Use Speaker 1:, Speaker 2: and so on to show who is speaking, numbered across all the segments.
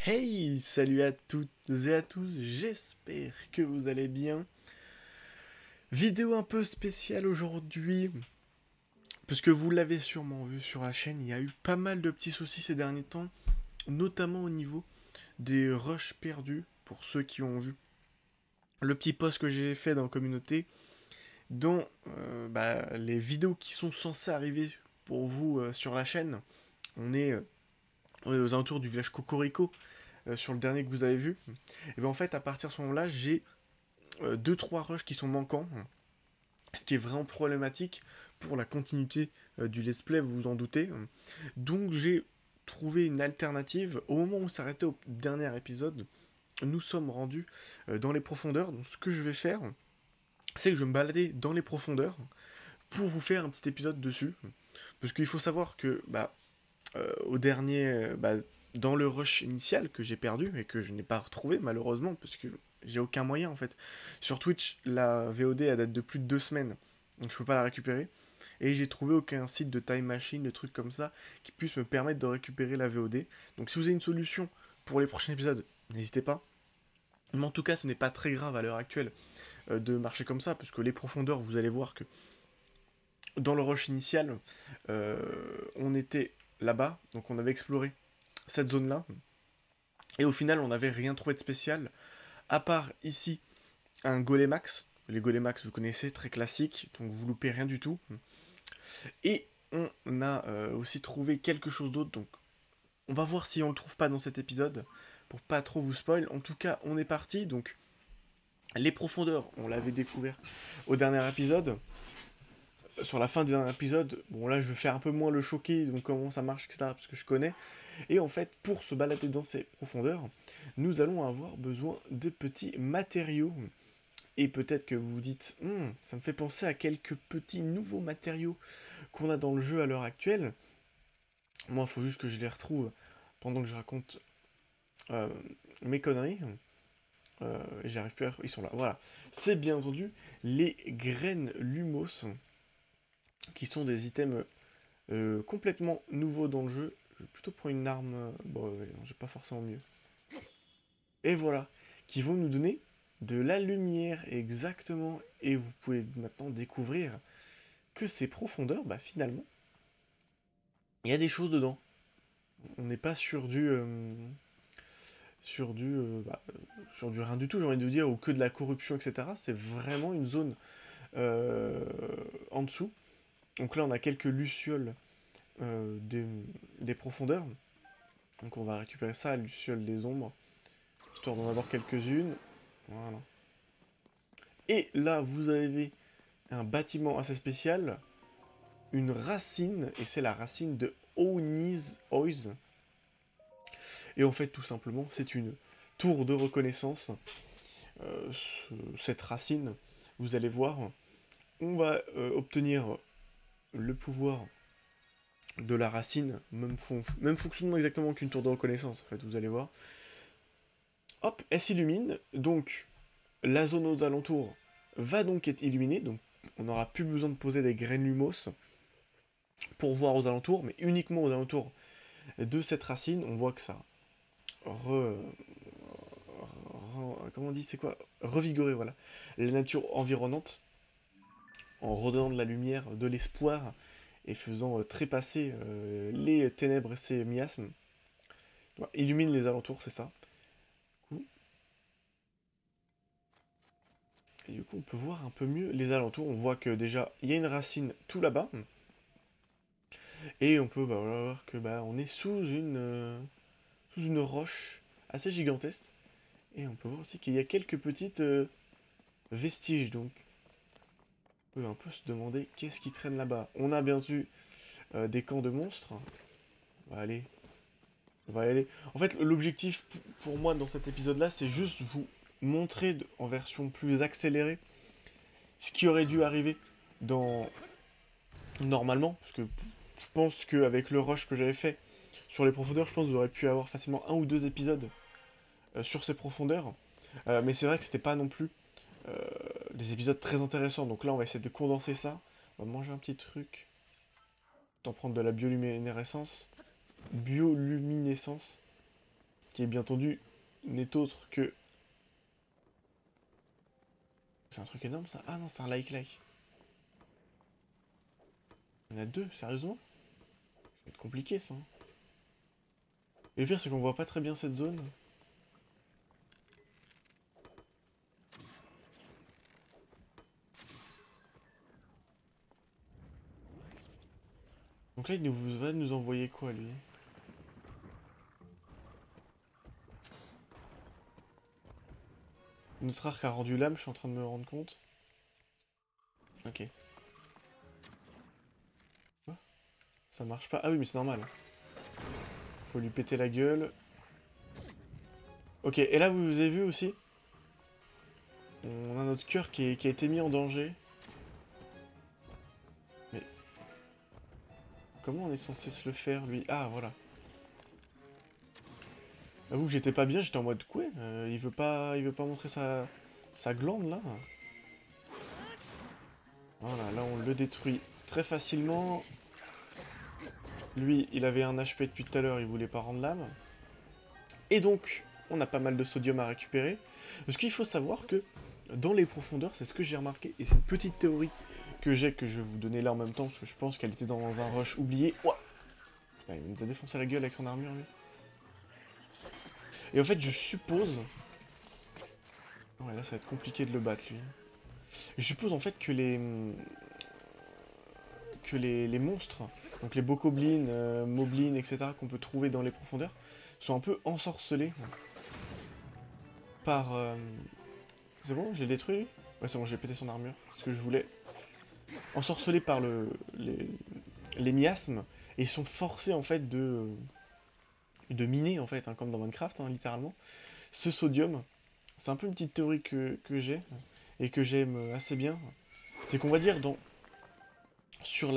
Speaker 1: Hey, salut à toutes et à tous, j'espère que vous allez bien. Vidéo un peu spéciale aujourd'hui, puisque vous l'avez sûrement vu sur la chaîne, il y a eu pas mal de petits soucis ces derniers temps, notamment au niveau des rushs perdus, pour ceux qui ont vu le petit post que j'ai fait dans la communauté, dont les vidéos qui sont censées arriver pour vous sur la chaîne. On est, euh, on est aux alentours du village Cocorico, sur le dernier que vous avez vu. Et bien en fait, à partir de ce moment-là, j'ai deux trois rushs qui sont manquants, ce qui est vraiment problématique pour la continuité du let's play, vous vous en doutez. Donc j'ai trouvé une alternative. Au moment où on s'arrêtait au dernier épisode, nous sommes rendus dans les profondeurs. Donc ce que je vais faire, c'est que je vais me balader dans les profondeurs pour vous faire un petit épisode dessus. Parce qu'il faut savoir que au dernier, dans le rush initial que j'ai perdu et que je n'ai pas retrouvé malheureusement, parce que j'ai aucun moyen en fait. Sur Twitch, la VOD elle date de plus de 2 semaines, donc je peux pas la récupérer. Et j'ai trouvé aucun site de time machine, de trucs comme ça, qui puisse me permettre de récupérer la VOD. Donc si vous avez une solution pour les prochains épisodes, n'hésitez pas. Mais en tout cas, ce n'est pas très grave à l'heure actuelle de marcher comme ça, parce que les profondeurs, vous allez voir que dans le rush initial, on était là-bas, donc on avait exploré cette zone-là, et au final, on n'avait rien trouvé de spécial, à part ici un Golemax. Les Golemax, vous connaissez, très classique, donc vous loupez rien du tout. Et on a aussi trouvé quelque chose d'autre, donc on va voir si on le trouve pas dans cet épisode, pour pas trop vous spoil. En tout cas, on est parti, donc les profondeurs, on l'avait découvert au dernier épisode. Sur la fin du dernier épisode, bon là je vais faire un peu moins le choqué, donc comment ça marche, etc., parce que je connais. Et en fait, pour se balader dans ces profondeurs, nous allons avoir besoin de petits matériaux. Et peut-être que vous vous dites, ça me fait penser à quelques petits nouveaux matériaux qu'on a dans le jeu à l'heure actuelle. Moi, il faut juste que je les retrouve pendant que je raconte euh, mes conneries. J'arrive plus à... Ils sont là, voilà. C'est bien entendu les graines Lumos, qui sont des items complètement nouveaux dans le jeu. Je vais plutôt prendre une arme... bon, non, j'ai pas forcément mieux. Et voilà, qui vont nous donner de la lumière exactement. Et vous pouvez maintenant découvrir que ces profondeurs, finalement, il y a des choses dedans. On n'est pas sur du, sur du rien du tout, j'ai envie de dire, ou que de la corruption, etc. C'est vraiment une zone euh, en dessous. Donc là, on a quelques lucioles des profondeurs. Donc on va récupérer ça, luciole des ombres, histoire d'en avoir quelques-unes. Voilà. Et là, vous avez un bâtiment assez spécial, une racine, et c'est la racine de Oni's Oise. Et en fait, tout simplement, c'est une tour de reconnaissance. Cette racine, vous allez voir, on va obtenir le pouvoir de la racine, même fonctionnement exactement qu'une tour de reconnaissance, en fait, vous allez voir. Hop, elle s'illumine, donc la zone aux alentours va donc être illuminée, donc on n'aura plus besoin de poser des graines lumos pour voir aux alentours, mais uniquement aux alentours de cette racine. On voit que ça comment on dit, c'est quoi, revigorer, voilà, la nature environnante, en redonnant de la lumière, de l'espoir, et faisant trépasser les ténèbres et ses miasmes. Voilà, illumine les alentours, c'est ça. Et du coup, on peut voir un peu mieux les alentours. On voit que déjà, il y a une racine tout là-bas. Et on peut voir que on est sous une roche assez gigantesque. Et on peut voir aussi qu'il y a quelques petites vestiges. Donc, on peut un peu se demander qu'est-ce qui traîne là-bas. On a bien sûr des camps de monstres. On va aller. On va y aller. En fait, l'objectif pour moi dans cet épisode-là, c'est juste vous montrer en version plus accélérée ce qui aurait dû arriver dans normalement, parce que je pense qu'avec le rush que j'avais fait sur les profondeurs, je pense que vous auriez pu avoir facilement un ou deux épisodes sur ces profondeurs. Mais c'est vrai que c'était pas non plus euh, des épisodes très intéressants. Donc là, on va essayer de condenser ça. On va manger un petit truc. T'en prendre de la bioluminescence. Bioluminescence. qui est bien entendu n'est autre que... C'est un truc énorme ça? Ah non, c'est un like-like. Il y en a deux, sérieusement? Ça va être compliqué ça. Et le pire, c'est qu'on voit pas très bien cette zone. Donc là, va nous envoyer quoi, lui? Notre arc a rendu l'âme, je suis en train de me rendre compte. Ok. Quoi? Ça marche pas. Ah oui, mais c'est normal. Faut lui péter la gueule. Ok, et là, vous avez vu aussi? On a notre cœur qui a été mis en danger. Mais... Comment on est censé se le faire, lui? Ah, voilà. Avoue que j'étais pas bien, j'étais en mode quoi? Il veut pas montrer sa glande, là? Voilà, là on le détruit très facilement. Lui, il avait un HP depuis tout à l'heure, il voulait pas rendre l'âme. Et donc, on a pas mal de sodium à récupérer. Parce qu'il faut savoir que dans les profondeurs, c'est ce que j'ai remarqué, et c'est une petite théorie que j'ai, que je vais vous donner là en même temps, parce que je pense qu'elle était dans un rush oublié. Ouah, putain, il nous a défoncé la gueule avec son armure, lui. Et en fait, je suppose... Ouais, là, ça va être compliqué de le battre, lui. Je suppose, en fait, que les monstres, donc les bokoblins, moblins, etc., qu'on peut trouver dans les profondeurs, sont un peu ensorcelés par... C'est bon, j'ai détruit, lui? Ouais, c'est bon, j'ai pété son armure, c'est ce que je voulais. Ensorcelés par les miasmes, et sont forcés, en fait, de miner, en fait, hein, comme dans Minecraft, hein, littéralement, ce sodium. C'est un peu une petite théorie que j'ai, et que j'aime assez bien. C'est qu'on va dire, sur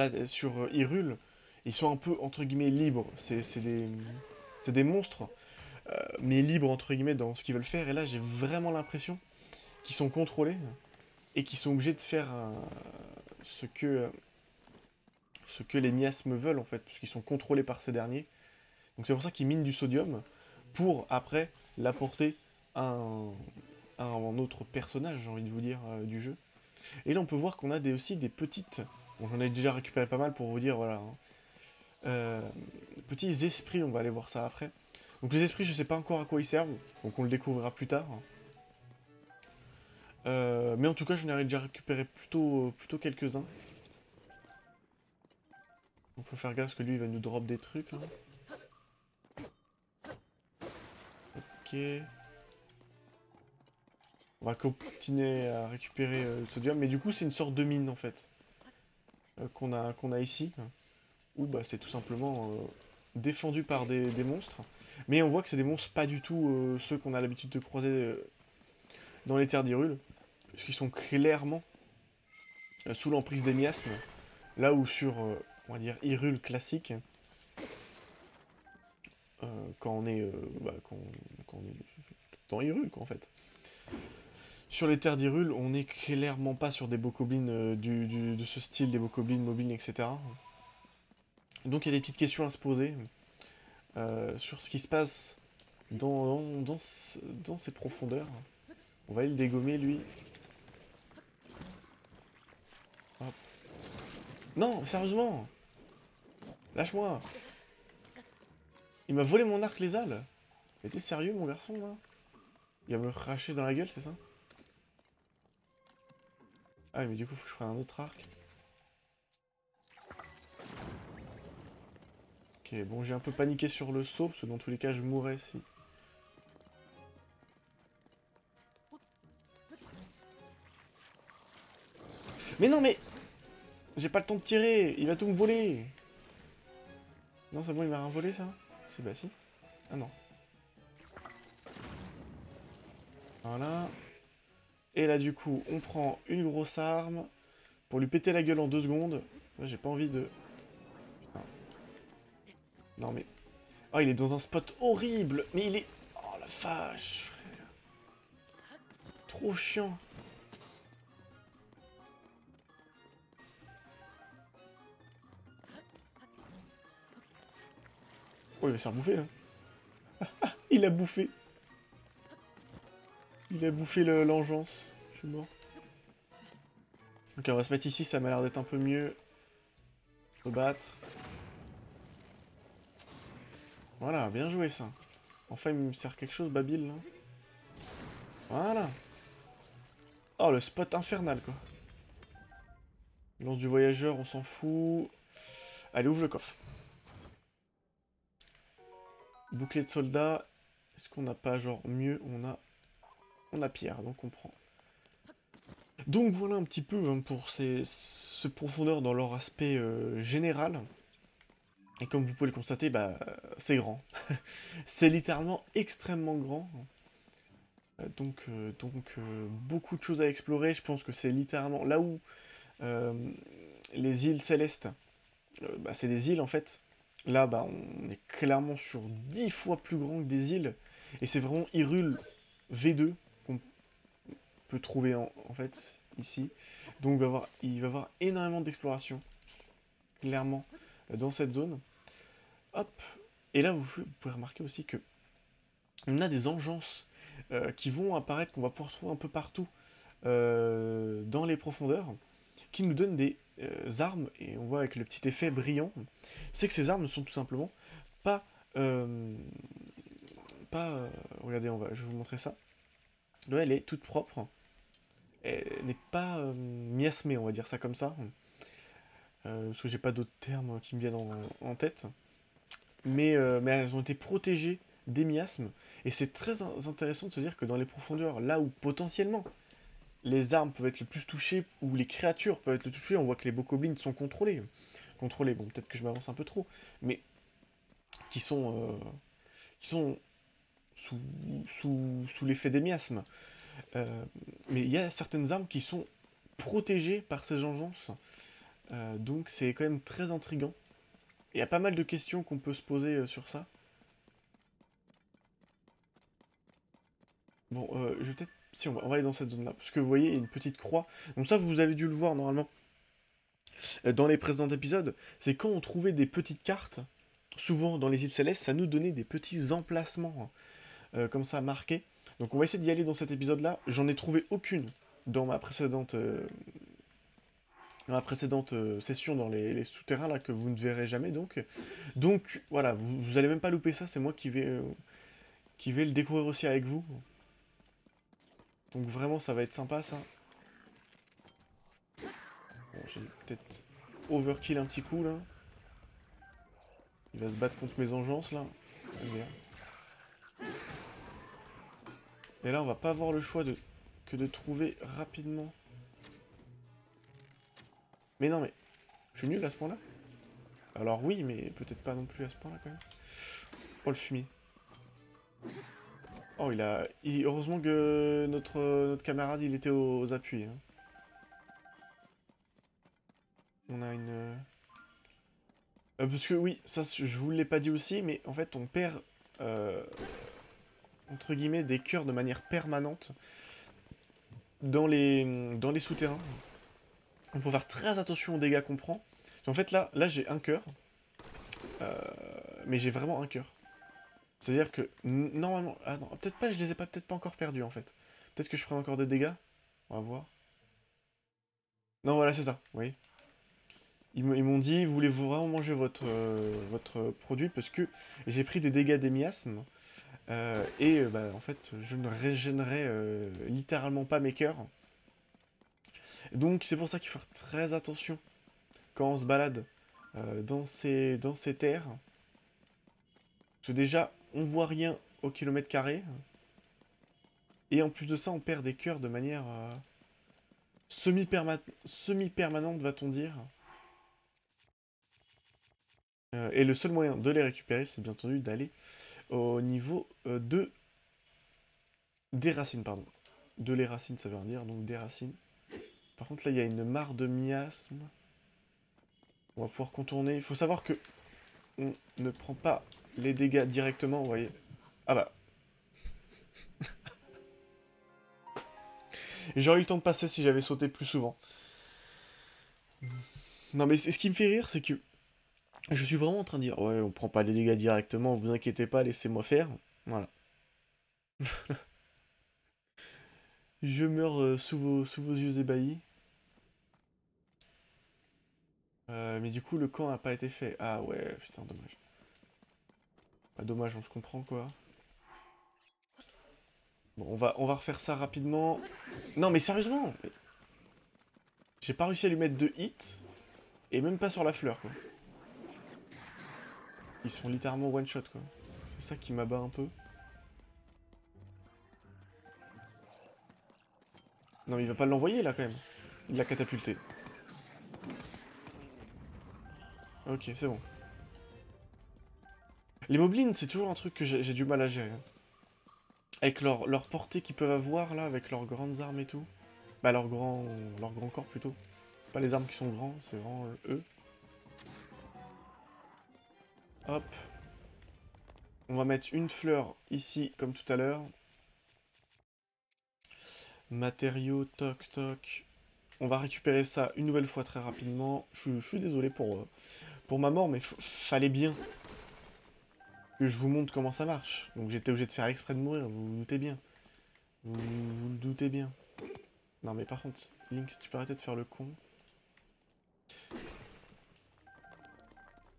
Speaker 1: Hyrule, ils sont un peu, entre guillemets, libres. C'est des monstres, mais libres, entre guillemets, dans ce qu'ils veulent faire. Et là, j'ai vraiment l'impression qu'ils sont contrôlés, et qu'ils sont obligés de faire ce que les miasmes veulent, en fait, puisqu'ils sont contrôlés par ces derniers. Donc c'est pour ça qu'ils minent du sodium, pour, après, l'apporter à un autre personnage, j'ai envie de vous dire, du jeu. Et là, on peut voir qu'on a aussi des petites... Bon, j'en ai déjà récupéré pas mal pour vous dire, voilà. Hein. Petits esprits, on va aller voir ça après. Donc les esprits, je sais pas encore à quoi ils servent, donc on le découvrira plus tard. Mais en tout cas, j'en ai déjà récupéré plutôt quelques-uns. Donc faut faire gaffe parce que lui, il va nous drop des trucs, là. Ok. On va continuer à récupérer le sodium, mais du coup, c'est une sorte de mine, en fait, qu'on a ici. Où bah, c'est tout simplement défendu par des monstres. Mais on voit que c'est des monstres pas du tout ceux qu'on a l'habitude de croiser dans les terres d'Hyrule. Parce qu'ils sont clairement sous l'emprise des miasmes. Là où sur, on va dire, Hyrule classique, quand on est, quand on est dans Hyrule, quoi, en fait. Sur les terres d'Hyrule, on n'est clairement pas sur des bokoblins de ce style, des bokoblins, moblins, etc. Donc il y a des petites questions à se poser sur ce qui se passe dans ces profondeurs. On va aller le dégommer, lui. Hop. Non, sérieusement! Lâche-moi! Il m'a volé mon arc lézal! Mais t'es sérieux, mon garçon, là? Il va me cracher dans la gueule, c'est ça? Ah, mais du coup, faut que je prenne un autre arc. Ok, bon, j'ai un peu paniqué sur le saut, parce que dans tous les cas, je mourrais si... Mais non, mais... J'ai pas le temps de tirer! Il va tout me voler! Non, c'est bon, il m'a rien volé, ça? Si, bah si. Ah non. Voilà. Et là, du coup, on prend une grosse arme pour lui péter la gueule en 2 secondes. Moi, j'ai pas envie de... Putain. Non, mais... Oh, il est dans un spot horrible! Mais il est... Oh, la vache, frère. Trop chiant. Oh, il va se faire bouffer, là. Il a bouffé. Il a bouffé l'engeance. Je suis mort. Ok, on va se mettre ici, ça m'a l'air d'être un peu mieux. Rebattre. Voilà, bien joué ça. Enfin, il me sert quelque chose, Babil, là. Voilà. Oh, le spot infernal, quoi. Lance du voyageur, on s'en fout. Allez, ouvre le coffre. Bouclier de soldat. Est-ce qu'on n'a pas, genre, mieux? On a pierre, donc on prend. Donc voilà un petit peu hein, pour ce profondeur dans leur aspect général. Et comme vous pouvez le constater, bah, c'est grand. C'est littéralement extrêmement grand. Beaucoup de choses à explorer. Je pense que c'est littéralement là où euh, les îles célestes, bah, c'est des îles en fait. Là, bah, on est clairement sur 10 fois plus grand que des îles. Et c'est vraiment Hyrule V2 qu'on peut trouver en fait ici. Donc il va y avoir énormément d'exploration, clairement, dans cette zone. Hop. Et là, vous pouvez remarquer aussi que on a des engeances qui vont apparaître, qu'on va pouvoir trouver un peu partout dans les profondeurs, qui nous donnent des armes, et on voit avec le petit effet brillant, c'est que ces armes ne sont tout simplement pas... regardez, je vais vous montrer ça. Là, elle est toute propre. Elle n'est pas miasmée, on va dire ça comme ça. Parce que j'ai pas d'autres termes qui me viennent en tête. Mais elles ont été protégées des miasmes. Et c'est très intéressant de se dire que dans les profondeurs, là où potentiellement les armes peuvent être le plus touchées, ou les créatures peuvent être le plus touchées, on voit que les bokoblins sont contrôlés. Contrôlés, bon, peut-être que je m'avance un peu trop, mais qui sont sous l'effet des miasmes. Mais il y a certaines armes qui sont protégées par ces engeances. Donc c'est quand même très intriguant. Il y a pas mal de questions qu'on peut se poser sur ça. Bon, je vais peut-être... Si, on va aller dans cette zone-là. Parce que vous voyez, il y a une petite croix. Donc ça, vous avez dû le voir normalement dans les précédents épisodes. C'est quand on trouvait des petites cartes, souvent dans les îles célestes, ça nous donnait des petits emplacements comme ça marqués. Donc on va essayer d'y aller dans cet épisode-là. J'en ai trouvé aucune dans ma précédente... session dans les souterrains là que vous ne verrez jamais donc voilà vous allez même pas louper ça, c'est moi qui vais le découvrir aussi avec vous, donc vraiment ça va être sympa ça. Bon, j'ai peut-être overkill un petit coup là, il va se battre contre mes engeances là. Et là on va pas avoir le choix que de trouver rapidement. Mais non mais je suis nul à ce point là. Alors oui mais peut-être pas non plus à ce point là quand même. Oh le fumier. Oh, heureusement que notre camarade, il était aux appuis. Hein. On a une... parce que oui, ça, je vous l'ai pas dit aussi, mais en fait, on perd, entre guillemets, des cœurs de manière permanente dans les souterrains. Il faut faire très attention aux dégâts qu'on prend. En fait, là j'ai un cœur. Mais j'ai vraiment un cœur. C'est-à-dire que, normalement... Ah non, peut-être pas, je les ai peut-être pas encore perdus, en fait. Peut-être que je prends encore des dégâts. On va voir. Non, voilà, c'est ça, vous voyez. Ils m'ont dit, voulez-vous vraiment manger votre produit, parce que j'ai pris des dégâts des miasmes, bah, en fait, je ne régénérerai littéralement pas mes cœurs. Donc c'est pour ça qu'il faut faire très attention quand on se balade dans ces terres. Parce que déjà, on voit rien au kilomètre carré, et en plus de ça, on perd des cœurs de manière semi-permanente, va-t-on dire. Et le seul moyen de les récupérer, c'est bien entendu d'aller au niveau des racines, pardon. De les racines, ça veut dire, donc des racines. Par contre, là, il y a une mare de miasmes. On va pouvoir contourner. Il faut savoir que on ne prend pas les dégâts directement, vous voyez. Ah bah. J'aurais eu le temps de passer si j'avais sauté plus souvent. Non, mais ce qui me fait rire, c'est que je suis vraiment en train de dire, ouais, on prend pas les dégâts directement, vous inquiétez pas, laissez-moi faire. Voilà. Je meurs sous vos yeux ébahis. Mais du coup, le camp n'a pas été fait. Ah ouais, putain, dommage. Bah, dommage, on se comprend, quoi. Bon, on va refaire ça rapidement. Non, mais sérieusement, j'ai pas réussi à lui mettre de hit, et même pas sur la fleur, quoi. Ils sont littéralement one-shot, quoi. C'est ça qui m'abat un peu. Non, mais il va pas l'envoyer, là, quand même. Il l'a catapulté. Ok, c'est bon. Les moblins, c'est toujours un truc que j'ai du mal à gérer. Avec leur portée qu'ils peuvent avoir, là, avec leurs grandes armes et tout. Bah, leur grand corps, plutôt. C'est pas les armes qui sont grands, c'est vraiment eux. Hop. On va mettre une fleur ici, comme tout à l'heure. Matériaux, toc, toc. On va récupérer ça une nouvelle fois très rapidement. Je suis désolé pour ma mort, mais fallait bien que je vous montre comment ça marche. Donc j'étais obligé de faire exprès de mourir, vous vous doutez bien. Vous le doutez bien. Non mais par contre, Link, si tu peux arrêter de faire le con.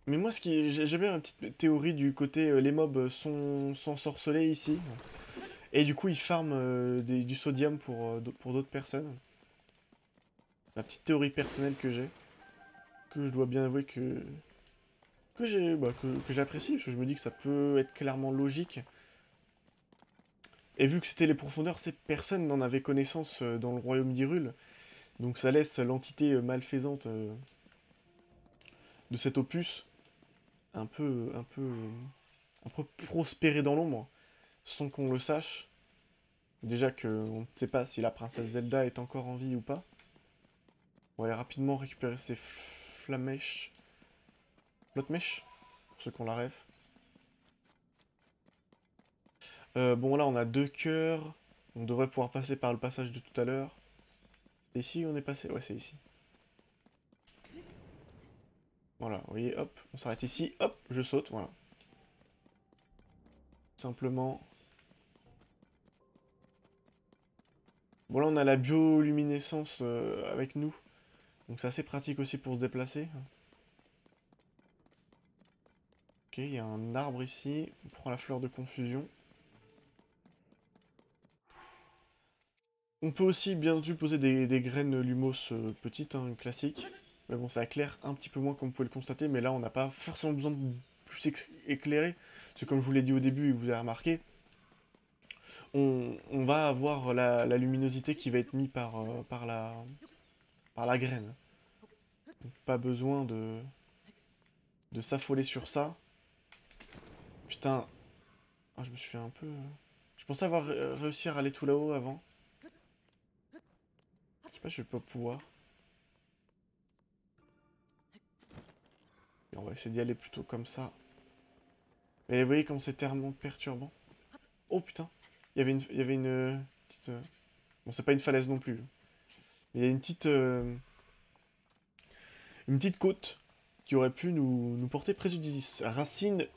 Speaker 1: Mais moi, j'ai bien une petite théorie du côté les mobs sont ensorcelés ici. Et du coup, ils farment du sodium pour d'autres personnes. La petite théorie personnelle que j'ai. Que je dois bien avouer que j'apprécie, parce que je me dis que ça peut être clairement logique. Et vu que c'était les profondeurs, personne n'en avait connaissance dans le royaume d'Hyrule. Donc ça laisse l'entité malfaisante de cet opus un peu, un peu, un peu prospérer dans l'ombre, sans qu'on le sache. Déjà qu'on ne sait pas si la princesse Zelda est encore en vie ou pas. On va aller rapidement récupérer ces flamèches. L'autre mèche, pour ceux qui ont la ref. Bon là on a 2 cœurs. On devrait pouvoir passer par le passage de tout à l'heure. C'est ici où on est passé? Ouais, c'est ici. Voilà, vous voyez, hop, on s'arrête ici, hop, je saute, voilà. Simplement. Bon là on a la bioluminescence avec nous. Donc c'est assez pratique aussi pour se déplacer. Ok, il y a un arbre ici. On prend la fleur de confusion. On peut aussi bien entendu poser des graines lumos petites, hein, classiques. Mais bon, ça éclaire un petit peu moins comme vous pouvez le constater. Mais là on n'a pas forcément besoin de plus éclairer. Parce que comme je vous l'ai dit au début et vous avez remarqué, on va avoir la luminosité qui va être mise par la graine. Donc, pas besoin de s'affoler sur ça. Putain, ah, je me suis fait un peu... Je pensais avoir réussi à aller tout là-haut avant. Je sais pas, je vais pas pouvoir. Et on va essayer d'y aller plutôt comme ça. Mais vous voyez comme c'est tellement perturbant. Oh putain, il y avait une petite... Bon, c'est pas une falaise non plus. Mais il y a une petite côte qui aurait pu nous porter préjudice. Racine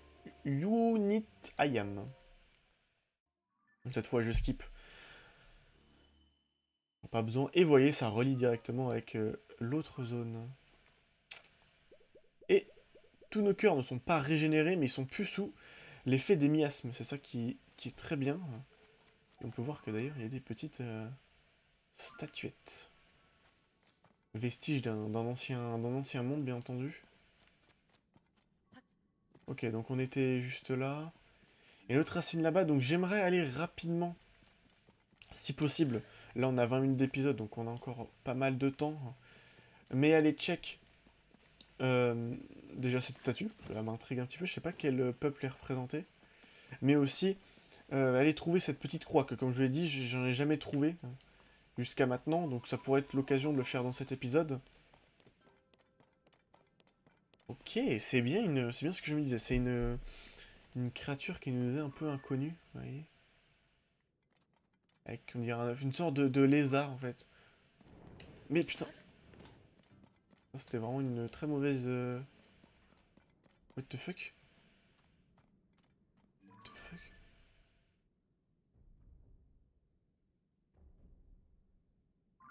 Speaker 1: Unit Ayam. Cette fois, je skip. Pas besoin. Et vous voyez, ça relie directement avec l'autre zone. Et tous nos cœurs ne sont pas régénérés, mais ils sont plus sous l'effet des miasmes. C'est ça qui est très bien. Et on peut voir que d'ailleurs, il y a des petites statuettes. Vestiges d'un ancien monde, bien entendu. Ok, donc on était juste là. Et l'autre racine là-bas, donc j'aimerais aller rapidement, si possible. Là, on a 20 minutes d'épisode, donc on a encore pas mal de temps. Mais aller check euh, déjà cette statue, ça m'intrigue un petit peu, je sais pas quel peuple est représenté. Mais aussi aller trouver cette petite croix, que comme je l'ai dit, j'en ai jamais trouvé jusqu'à maintenant, donc ça pourrait être l'occasion de le faire dans cet épisode. Ok, c'est bien ce que je me disais, c'est une créature qui nous est un peu inconnue, vous voyez. Avec, on dirait, une sorte de lézard, en fait. Mais putain, c'était vraiment une très mauvaise... What the fuck? What the fuck?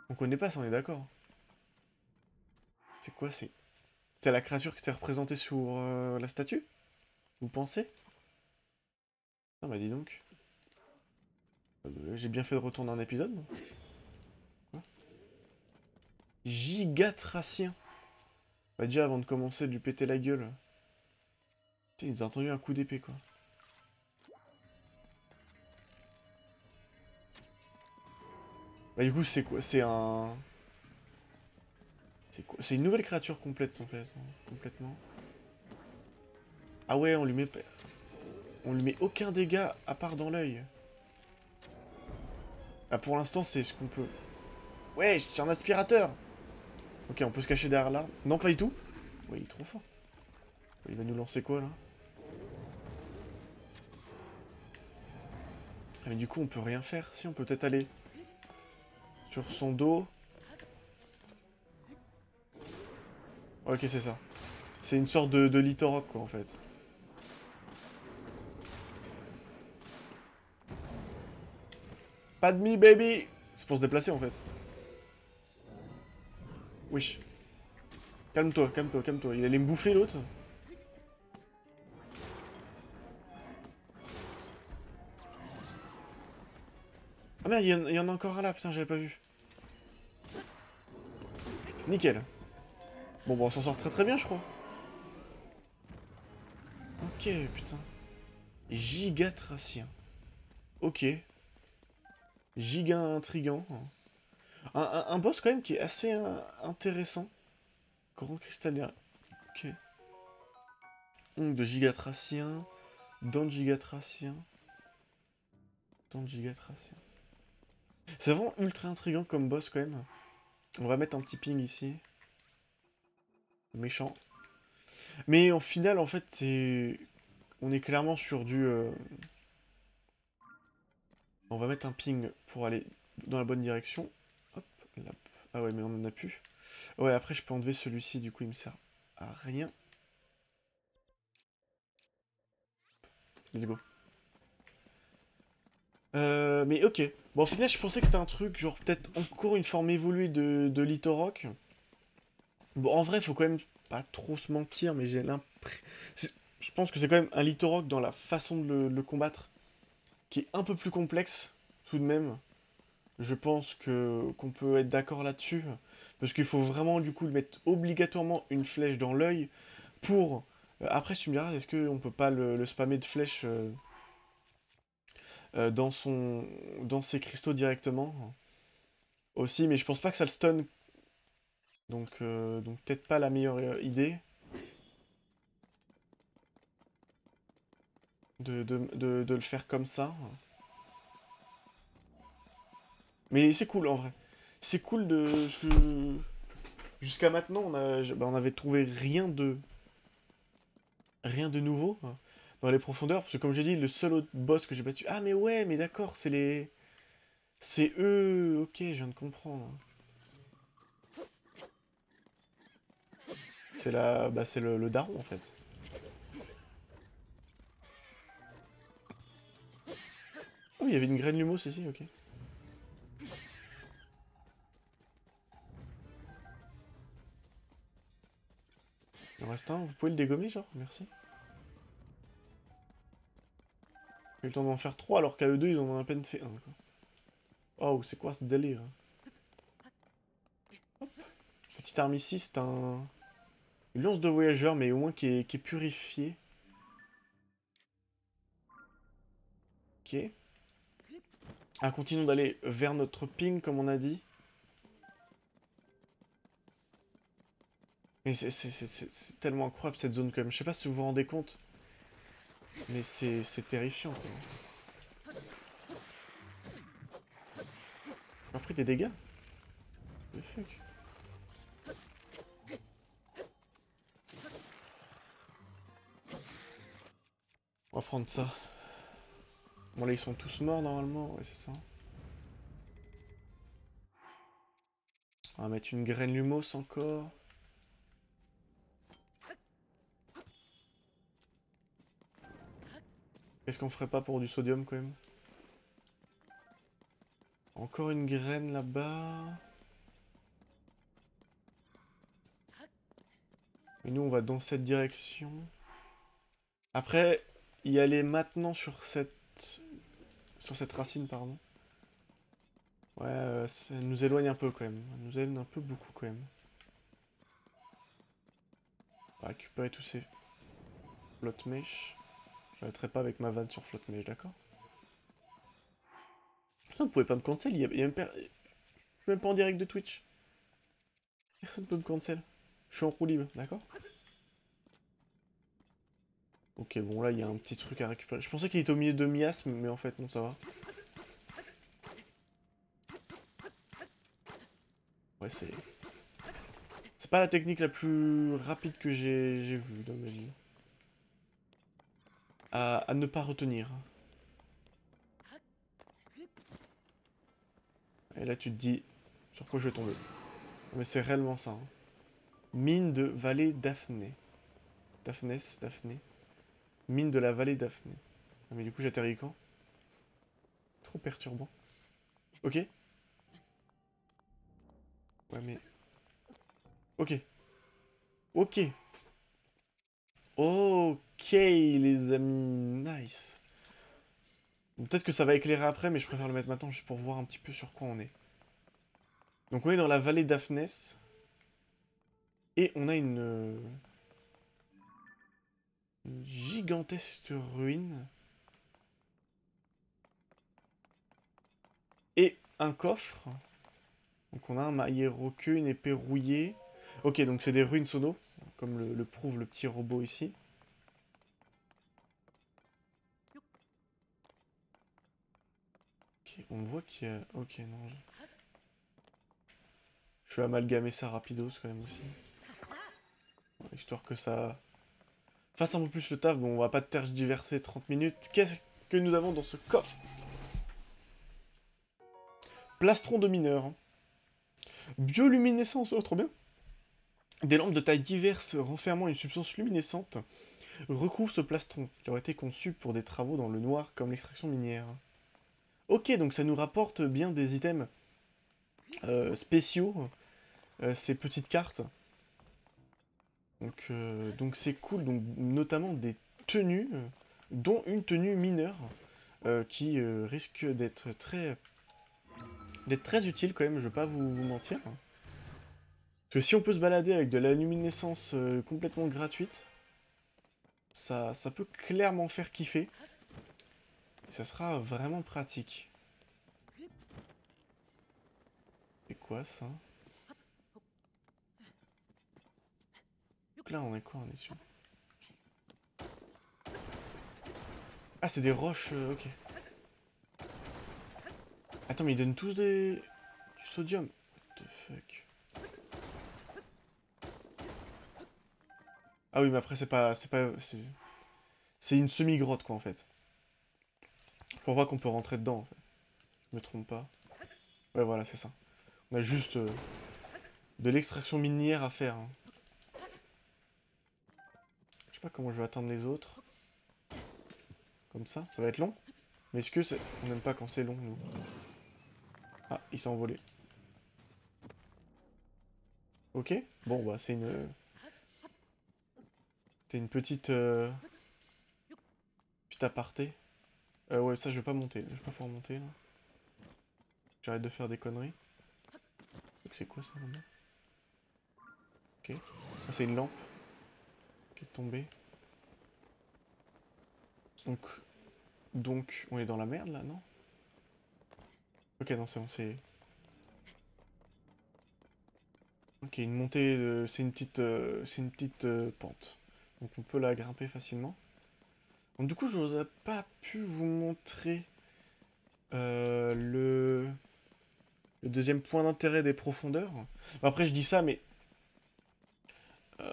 Speaker 1: On connaît pas ça, on est d'accord. C'est quoi, c'est... C'est la créature qui était représentée sur la statue? Vous pensez? Ah bah dis donc. J'ai bien fait de retourner un épisode, non? Quoi? Gigatracien. Bah déjà, avant de commencer, de lui péter la gueule. Putain, il nous a entendu un coup d'épée, quoi. Bah du coup, c'est quoi? C'est un... C'est quoi? C'est une nouvelle créature complète, en fait. Hein, complètement. Ah ouais, on lui met... On lui met aucun dégât, à part dans l'œil. Ah, pour l'instant, c'est ce qu'on peut... Ouais, c'est un aspirateur! Ok, on peut se cacher derrière là. Non, pas du tout. Ouais, il est trop fort. Il va nous lancer quoi, là? Ah, mais du coup, on peut rien faire. Si, on peut peut-être aller sur son dos. Ok, c'est ça. C'est une sorte de Litorok, quoi, en fait. Pas de me, baby! C'est pour se déplacer, en fait. Wesh. Calme-toi, calme-toi, calme-toi. Il allait me bouffer, l'autre. Ah merde, il y en a encore un là, putain, j'avais pas vu. Nickel. Bon, on s'en sort très très bien, je crois. Ok, putain. Gigatracien. Ok. Giga intrigant. Un boss quand même qui est assez intéressant. Grand cristallien. Ok. Ongle de gigatracien. Dent de gigatracien. Dent de gigatracien. C'est vraiment ultra intrigant comme boss quand même. On va mettre un petit ping ici. Méchant. Mais en final, en fait, c'est... On est clairement sur du... On va mettre un ping pour aller dans la bonne direction. Hop, là. Ah ouais, mais on en a plus. Ouais, après, je peux enlever celui-ci, du coup, il me sert à rien. Let's go. Mais ok. Bon, au final, je pensais que c'était un truc, genre, peut-être encore une forme évoluée de Litorok. Bon, en vrai, faut quand même pas trop se mentir, mais j'ai l'impression... Je pense que c'est quand même un Litorok dans la façon de le combattre, qui est un peu plus complexe, tout de même. Je pense que qu'on peut être d'accord là-dessus. Parce qu'il faut vraiment, du coup, mettre obligatoirement une flèche dans l'œil pour... après, tu me diras, est-ce qu'on peut pas le spammer de flèches dans ses cristaux directement aussi, mais je pense pas que ça le stun. Donc peut-être pas la meilleure idée de le faire comme ça. Mais c'est cool en vrai. C'est cool de... Parce que jusqu'à maintenant, on avait trouvé rien de nouveau dans les profondeurs. Parce que comme j'ai dit, le seul autre boss que j'ai battu... Ah mais ouais, mais d'accord, c'est les... C'est eux... Ok, je viens de comprendre. C'est la... Bah c'est le daron en fait. Oh, il y avait une graine lumos ici, ok. Il en reste un, vous pouvez le dégommer genre, merci. J'ai eu le temps d'en faire 3 alors qu'à eux deux ils en ont à peine fait un quoi. Oh, c'est quoi ce délire? Hop. Petite arme ici, c'est un... Une lance de voyageur, mais au moins qui est purifiée. Ok. Ah, continuons d'aller vers notre ping, comme on a dit. Mais c'est tellement incroyable cette zone quand même. Je sais pas si vous vous rendez compte. Mais c'est terrifiant quoi. On a pris des dégâts. The fuck. On va prendre ça. Bon là ils sont tous morts normalement. Ouais c'est ça. On va mettre une graine lumos encore. Qu'est-ce qu'on ferait pas pour du sodium quand même? Encore une graine là-bas. Et nous, on va dans cette direction. Après, y aller maintenant sur cette racine, pardon. Ouais, ça nous éloigne un peu quand même. Ça nous éloigne un peu beaucoup quand même. On va récupérer tous ces flotte mèches. J'arrêterai pas avec ma vanne sur flotte mèche, d'accord? Putain, vous pouvez pas me cancel, je suis même pas en direct de Twitch. Personne peut me cancel. Je suis en roue libre, d'accord? Ok, bon là il y a un petit truc à récupérer. Je pensais qu'il était au milieu de miasmes, mais en fait non, ça va. Ouais, c'est... C'est pas la technique la plus rapide que j'ai vue dans ma vie. À ne pas retenir. Et là tu te dis, sur quoi je vais tomber. Mais c'est réellement ça. Hein. Mine de vallée Daphné. Daphné. Mine de la vallée Daphné. Ah, mais du coup j'atterris quand? Trop perturbant. Ok. Ouais mais... Ok. Ok. Ok les amis. Nice. Peut-être que ça va éclairer après, mais je préfère le mettre maintenant juste pour voir un petit peu sur quoi on est. Donc on est dans la vallée d'Afnès. Et on a une gigantesque ruine. Et un coffre. Donc on a un maillet roqueux, une épée rouillée. Ok, donc c'est des ruines sono, comme le prouve le petit robot ici. Ok, on voit qu'il y a... Ok, non. Je vais amalgamer ça rapidos quand même aussi. Histoire que ça fasse un peu plus le taf. Bon, on va pas tergiverser 30 minutes. Qu'est-ce que nous avons dans ce coffre? Plastron de mineur. Bioluminescence, oh trop bien. Des lampes de tailles diverses renfermant une substance luminescente recouvrent ce plastron, qui aurait été conçu pour des travaux dans le noir comme l'extraction minière. Ok, donc ça nous rapporte bien des items spéciaux, ces petites cartes. Donc c'est cool, donc notamment des tenues, dont une tenue mineure, qui risque d'être très utile quand même, je vais pas vous mentir. Parce que si on peut se balader avec de la luminescence complètement gratuite, ça peut clairement faire kiffer. Et ça sera vraiment pratique. C'est quoi ça? Donc là on est quoi? On est sur... Ah c'est des roches, ok. Attends mais ils donnent tous du sodium. What the fuck? Ah oui mais après c'est une semi-grotte quoi en fait. Je crois pas qu'on peut rentrer dedans en fait. Je me trompe pas. Ouais voilà c'est ça. On a juste de l'extraction minière à faire. Hein. Je sais pas comment je vais atteindre les autres. Comme ça va être long. Mais est-ce que c'est... On n'aime pas quand c'est long nous. Ah il s'est envolé. Ok. Bon bah c'est une... C'est une petite... Petite aparté. Ouais ça je vais pas monter. Je vais pas pouvoir monter là. J'arrête de faire des conneries. C'est quoi ça là-bas? Ok. Ah, c'est une lampe qui est tombée. Donc, on est dans la merde là, non? Ok, non, c'est bon, c'est... Ok, une montée, c'est une petite pente. Donc on peut la grimper facilement. Donc du coup, je n'aurais pas pu vous montrer le deuxième point d'intérêt des profondeurs. Après, je dis ça, mais... euh,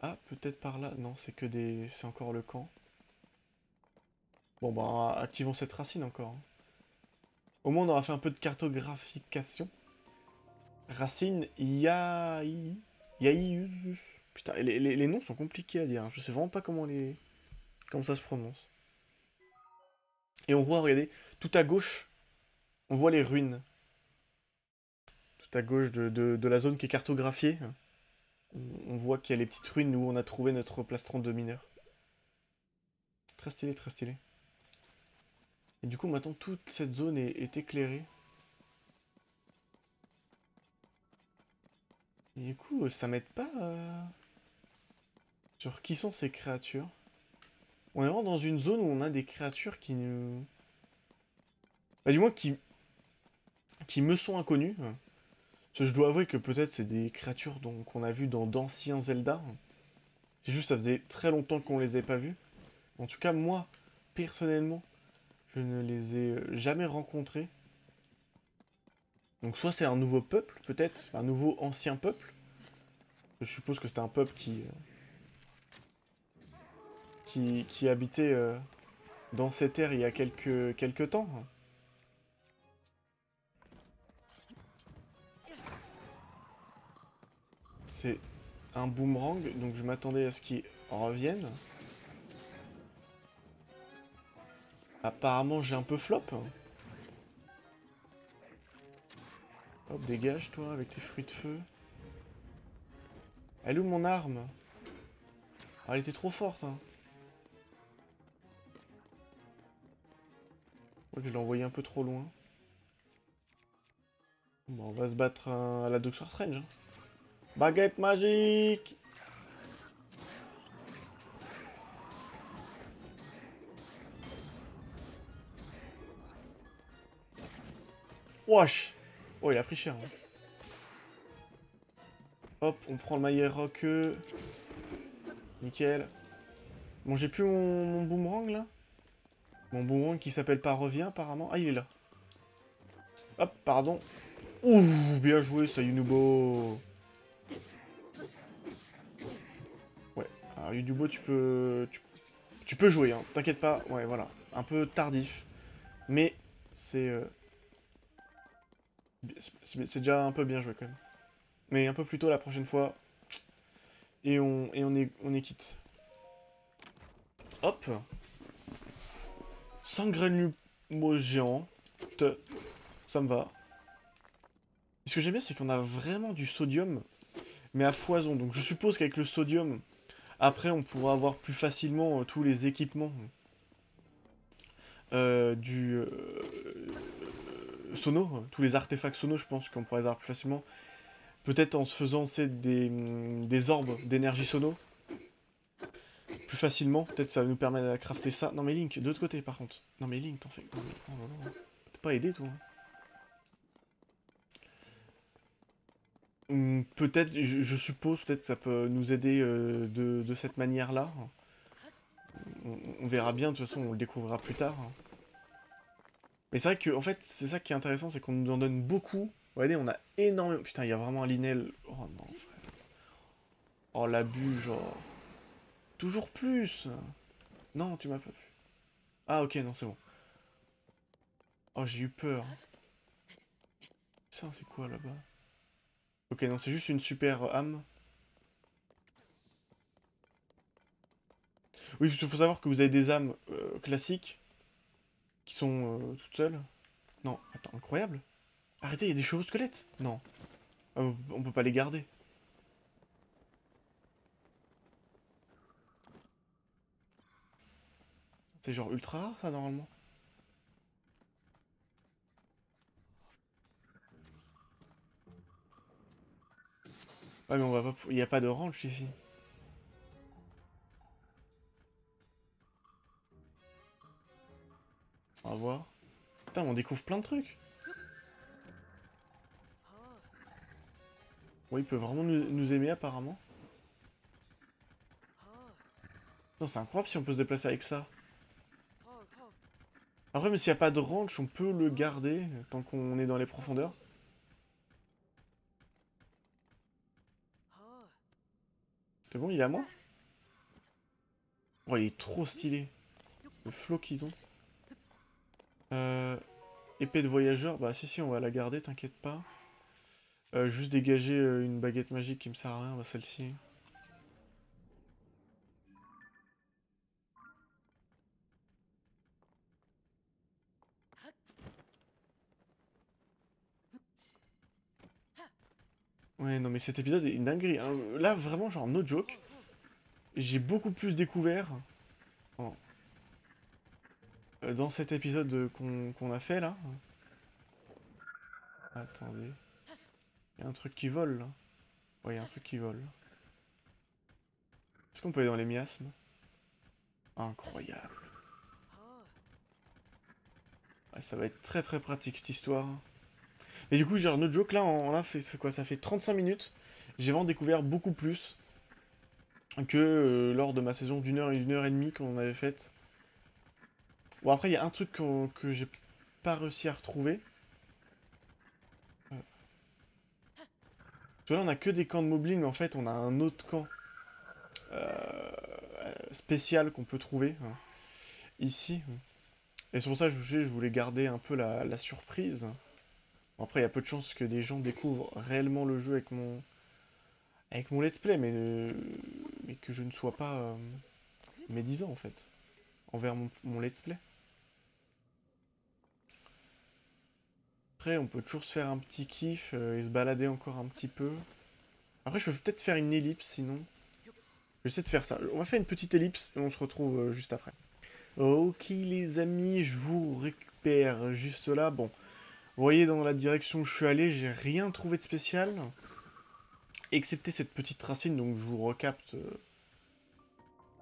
Speaker 1: Ah, peut-être par là. Non, c'est que des... C'est encore le camp. Bon, bah, activons cette racine encore. Hein. Au moins, on aura fait un peu de cartographication. Racine Yaiusus. Putain, les noms sont compliqués à dire. Hein. Je sais vraiment pas comment ça se prononce. Et on voit, regardez, tout à gauche, on voit les ruines. Tout à gauche de la zone qui est cartographiée. On voit qu'il y a les petites ruines où on a trouvé notre plastron de mineur. Très stylé, très stylé. Et du coup, maintenant, toute cette zone est éclairée. Et du coup, ça m'aide pas sur qui sont ces créatures. On est vraiment dans une zone où on a des créatures qui nous... Bah, du moins, qui me sont inconnues. Parce que je dois avouer que peut-être c'est des créatures qu'on a vues dans d'anciens Zelda. C'est juste, ça faisait très longtemps qu'on les ait pas vues. En tout cas, moi, personnellement, je ne les ai jamais rencontrées. Donc soit c'est un nouveau peuple, peut-être, un nouveau ancien peuple. Je suppose que c'était un peuple qui habitait dans ces terres il y a quelques temps. C'est un boomerang, donc je m'attendais à ce qu'il revienne. Apparemment j'ai un peu flop. Hop, dégage toi avec tes fruits de feu. Elle est où mon arme? Ah, elle était trop forte. Hein. Je l'ai envoyé un peu trop loin. Bon, on va se battre à la Doctor Strange. Hein. Baguette magique! Wesh! Oh, il a pris cher. Hein. Hop, on prend le maillot roqueux. Nickel. Bon, j'ai plus mon boomerang là. Mon boomerang qui s'appelle pas revient apparemment. Ah, il est là. Hop, pardon. Ouh, bien joué, ça Yunubo. Ouais, alors Yunubo, tu peux jouer, hein. T'inquiète pas. Ouais, voilà. Un peu tardif. Mais c'est c'est déjà un peu bien joué quand même. Mais un peu plus tôt la prochaine fois. Et on est quitte. Hop. 5 granules géants. Ça me va. Et ce que j'aime bien, c'est qu'on a vraiment du sodium, mais à foison. Donc je suppose qu'avec le sodium, après, on pourra avoir plus facilement tous les équipements du sono. Tous les artefacts sono, je pense qu'on pourrait les avoir plus facilement. Peut-être en se faisant des orbes d'énergie sono. Plus facilement. Peut-être ça va nous permettre de crafter ça. Non mais Link, de l'autre côté par contre. Non mais Link, t'en fais... Non, mais... non, non, non. T'es pas aidé toi. Peut-être, je suppose, peut-être ça peut nous aider de cette manière-là. On verra bien, de toute façon, on le découvrira plus tard. Mais c'est vrai que, en fait, c'est ça qui est intéressant, c'est qu'on nous en donne beaucoup. Regardez, on a énormément... Putain, il y a vraiment un Linel. Oh non, frère. Oh, l'abus, genre... Toujours plus. Non, tu m'as pas vu. Ah, ok, non, c'est bon. Oh, j'ai eu peur. Ça, c'est quoi, là-bas? Ok, non, c'est juste une super âme. Oui, il faut savoir que vous avez des âmes classiques qui sont toutes seules. Non, attends, incroyable. Arrêtez, il y a des chevaux squelettes. Non, on peut pas les garder. C'est genre ultra rare, ça, normalement. Ouais, mais on va pas... Il n'y a pas de ranch ici. On va voir. Putain, on découvre plein de trucs. Oui, il peut vraiment nous aimer, apparemment. Non, c'est incroyable si on peut se déplacer avec ça. Après, mais s'il n'y a pas de ranch, on peut le garder tant qu'on est dans les profondeurs. C'est bon, il est à moi? Oh, il est trop stylé. Le flow qu'ils ont. Euh, épée de voyageur. Bah, si, on va la garder, t'inquiète pas. Juste dégager une baguette magique qui me sert à rien, bah, celle-ci. Ouais, non, mais cet épisode est une dinguerie, hein. Là, vraiment, genre, no joke. J'ai beaucoup plus découvert en- dans cet épisode qu'on a fait, là. Attendez. Il y a un truc qui vole, là. Ouais, il y a un truc qui vole. Est-ce qu'on peut aller dans les miasmes? Incroyable. Ouais, ça va être très très pratique, cette histoire. Et du coup, genre, no joke, là, fait quoi? Ça fait 35 minutes. J'ai vraiment découvert beaucoup plus que lors de ma saison d'une heure et demie qu'on avait faite. Bon, après, il y a un truc que j'ai pas réussi à retrouver. Tu vois, là, on a que des camps de moblins, mais en fait, on a un autre camp spécial qu'on peut trouver, hein, ici. Et c'est pour ça que je voulais garder un peu la surprise. Bon, après, il y a peu de chances que des gens découvrent réellement le jeu avec mon let's play, mais que je ne sois pas médisant, en fait, envers mon let's play. Après, on peut toujours se faire un petit kiff et se balader encore un petit peu. Après, je peux peut-être faire une ellipse, sinon. Je vais essayer de faire ça. On va faire une petite ellipse et on se retrouve juste après. Ok, les amis, je vous récupère juste là. Bon, vous voyez dans la direction où je suis allé, j'ai rien trouvé de spécial. Excepté cette petite racine, donc je vous recapte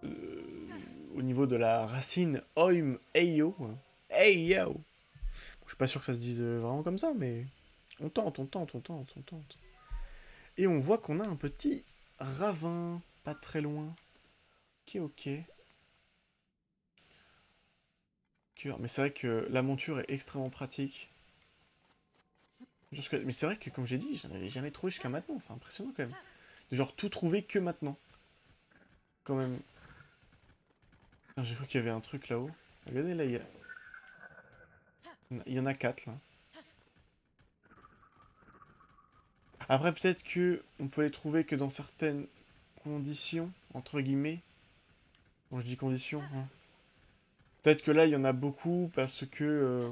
Speaker 1: au niveau de la racine Oim Eyo. Eyo! Je suis pas sûr que ça se dise vraiment comme ça, mais on tente, on tente, on tente, on tente. Et on voit qu'on a un petit ravin, pas très loin. Ok, ok. Mais c'est vrai que la monture est extrêmement pratique. Mais c'est vrai que, comme j'ai dit, j'en avais jamais trouvé jusqu'à maintenant. C'est impressionnant quand même. De genre tout trouver que maintenant. Quand même. J'ai cru qu'il y avait un truc là-haut. Regardez là, il y en a 4 là. Après, peut-être que on peut les trouver que dans certaines conditions, entre guillemets. Bon, je dis conditions, hein. Peut-être que là, il y en a beaucoup parce que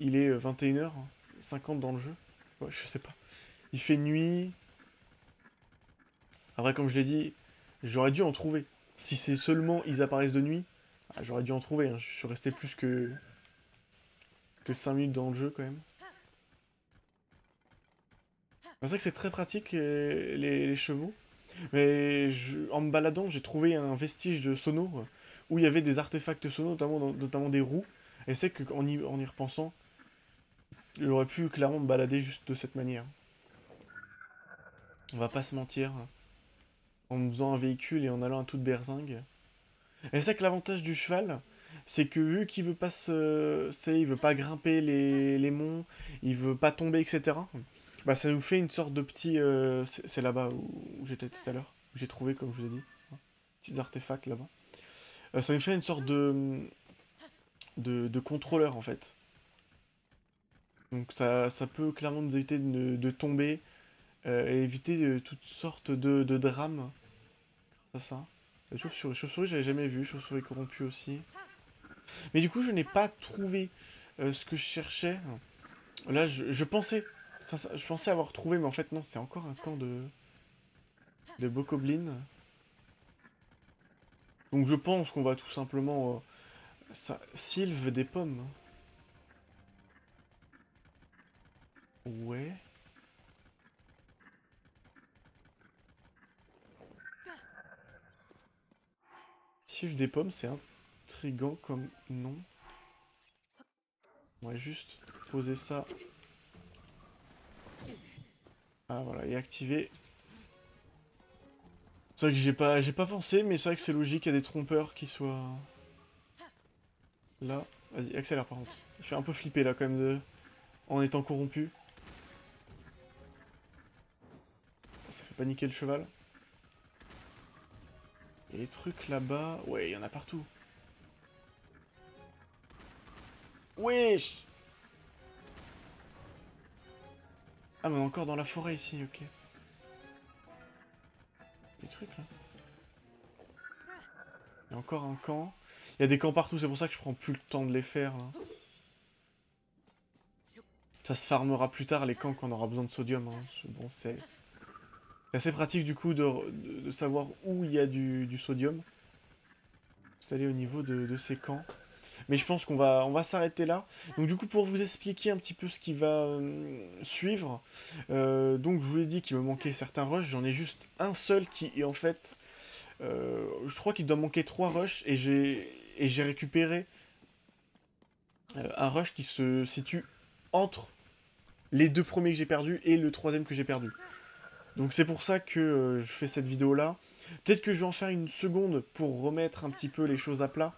Speaker 1: il est 21h50 dans le jeu. Ouais, je sais pas. Il fait nuit. Après, comme je l'ai dit, j'aurais dû en trouver. Si c'est seulement ils apparaissent de nuit, j'aurais dû en trouver, hein. Je suis resté plus que 5 minutes dans le jeu quand même. C'est vrai que c'est très pratique les chevaux. Mais en me baladant, j'ai trouvé un vestige de sono où il y avait des artefacts sono, notamment des roues. Et c'est qu'en en y repensant, j'aurais pu clairement me balader juste de cette manière. On va pas se mentir. En me faisant un véhicule et en allant à toute berzingue. Et c'est que l'avantage du cheval, c'est que vu qu'il veut pas il veut pas grimper les monts, il veut pas tomber, etc. Bah ça nous fait une sorte de petit... c'est là-bas où j'étais tout à l'heure. Où j'ai trouvé, comme je vous ai dit. Petits artefacts là-bas. Ça nous fait une sorte de contrôleur en fait. Donc ça peut clairement nous éviter de tomber et éviter toutes sortes de drames grâce à ça. Les chauves-souris, j'avais jamais vu. Chauves-souris corrompues aussi. Mais du coup, je n'ai pas trouvé ce que je cherchais. Là, je pensais. Je pensais avoir trouvé, mais en fait, non, c'est encore un camp de bokoblins. Donc je pense qu'on va tout simplement... Sylve des pommes. Ouais. Sylve des pommes, c'est intriguant comme nom. On va juste poser ça. Ah voilà, et activer. C'est vrai que j'ai pas pensé, mais c'est vrai que c'est logique, il y a des trompeurs qui soient... Là. Vas-y, accélère par contre. Il fait un peu flipper là quand même en étant corrompu. Ça fait paniquer le cheval. Et les trucs là-bas... Ouais, il y en a partout. Wesh! Ah, mais on est encore dans la forêt ici, ok. Les trucs là. Il y a encore un camp. Il y a des camps partout, c'est pour ça que je prends plus le temps de les faire. Là. Ça se farmera plus tard les camps quand on aura besoin de sodium. Hein. Bon, c'est assez pratique du coup de savoir où il y a du sodium. C'est aller au niveau de ces camps. Mais je pense qu'on va s'arrêter là. Donc du coup, pour vous expliquer un petit peu ce qui va suivre, donc je vous ai dit qu'il me manquait certains rushs. J'en ai juste un seul qui est en fait... je crois qu'il doit manquer 3 rushs et j'ai récupéré un rush qui se situe entre les 2 premiers que j'ai perdus et le 3e que j'ai perdu. Donc c'est pour ça que je fais cette vidéo là. Peut-être que je vais en faire une seconde pour remettre un petit peu les choses à plat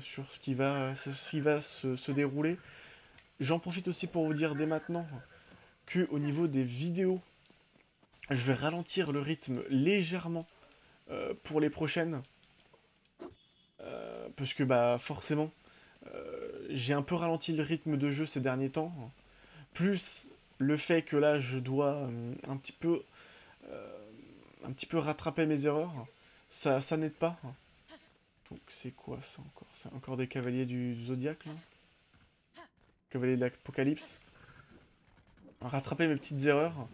Speaker 1: sur ce qui va se dérouler. J'en profite aussi pour vous dire dès maintenant que au niveau des vidéos, je vais ralentir le rythme légèrement pour les prochaines. Parce que bah forcément, j'ai un peu ralenti le rythme de jeu ces derniers temps. Plus le fait que là je dois un petit peu rattraper mes erreurs, ça n'aide pas. Donc c'est quoi ça encore? C'est encore des cavaliers du Zodiaque là? Cavaliers de l'Apocalypse. Rattraper mes petites erreurs.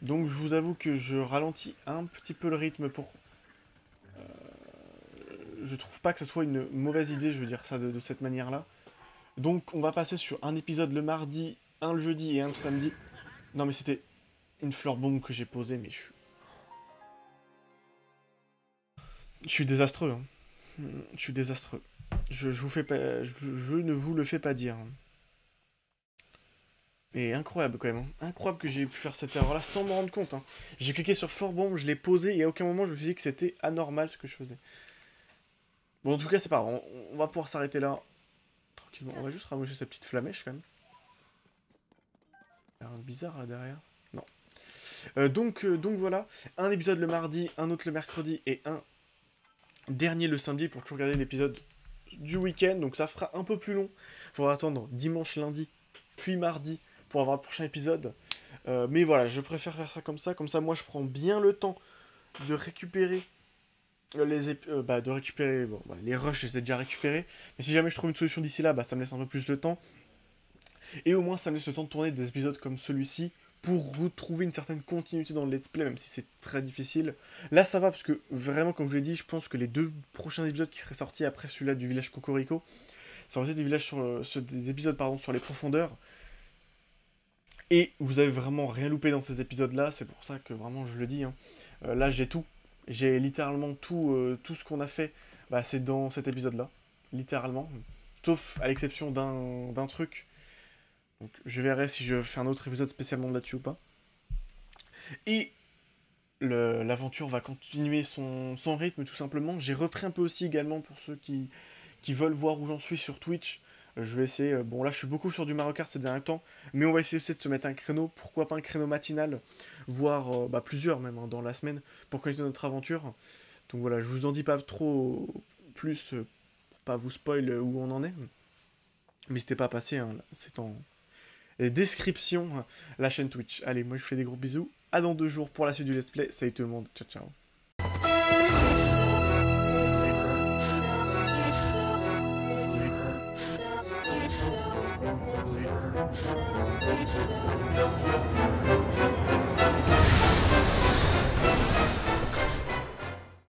Speaker 1: Donc je vous avoue que je ralentis un petit peu le rythme pour... je trouve pas que ça soit une mauvaise idée, je veux dire ça de cette manière-là. Donc on va passer sur un épisode le mardi, un le jeudi et un le samedi. Non mais c'était une fleur bombe que j'ai posée, mais je suis désastreux. Hein. Je suis désastreux. Je vous fais pas, je ne vous le fais pas dire. Et incroyable quand même. Hein. Incroyable que j'ai pu faire cette erreur-là sans me rendre compte. Hein. J'ai cliqué sur Fort Bomb, je l'ai posé et à aucun moment je me suis dit que c'était anormal ce que je faisais. Bon, en tout cas, c'est pas grave. On va pouvoir s'arrêter là. Tranquillement. On va juste ramocher cette petite flamèche quand même. Il y a rien de bizarre là derrière. Non. Donc voilà. Un épisode le mardi, un autre le mercredi et un dernier le samedi pour toujours regarder l'épisode du week-end. Donc ça fera un peu plus long. Il faudra attendre dimanche, lundi, puis mardi pour avoir le prochain épisode. Mais voilà, je préfère faire ça. Comme ça, moi, je prends bien le temps de récupérer les rushs, je les ai déjà récupérés. Mais si jamais je trouve une solution d'ici là, ça me laisse un peu plus le temps. Et au moins, ça me laisse le temps de tourner des épisodes comme celui-ci pour retrouver une certaine continuité dans le let's play, même si c'est très difficile. Là, ça va, parce que vraiment, comme je l'ai dit, je pense que les 2 prochains épisodes qui seraient sortis après celui-là du village Cocorico, ça aurait été des épisodes sur les profondeurs. Et vous avez vraiment rien loupé dans ces épisodes-là, c'est pour ça que vraiment je le dis. Hein. Là, j'ai tout. J'ai littéralement tout ce qu'on a fait, c'est dans cet épisode-là. Littéralement. Sauf à l'exception d'un truc. Donc je verrai si je fais un autre épisode spécialement là-dessus ou pas. Et l'aventure va continuer son rythme tout simplement. J'ai repris un peu aussi également pour ceux qui veulent voir où j'en suis sur Twitch. Je vais essayer, bon là je suis beaucoup sur du Mario Kart ces derniers temps, mais on va essayer aussi de se mettre un créneau, pourquoi pas un créneau matinal, voire plusieurs même dans la semaine, pour continuer notre aventure. Donc voilà, je vous en dis pas trop plus, pour pas vous spoil où on en est. N'hésitez pas à passer, hein, c'est en description, la chaîne Twitch. Allez, moi je vous fais des gros bisous, à dans 2 jours pour la suite du let's play, salut tout le monde, ciao ciao. Thank you.